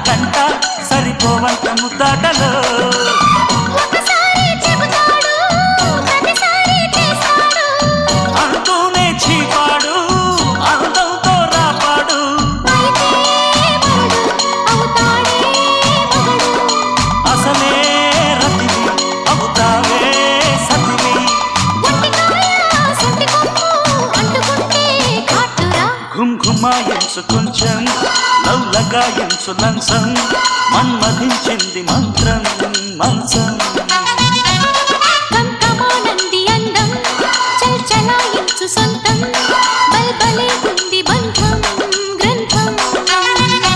గంట సరిపోవంత ముద్దాటలో అంటూనే చీపాడు అందంతో రాపాడు అసలే రతివి అవుతావే సతివి ఘుమ్ ఘుమాయించు కొంచెం లవ్లగాయించు లంచం మన్మధించింది మంత్రం మంచం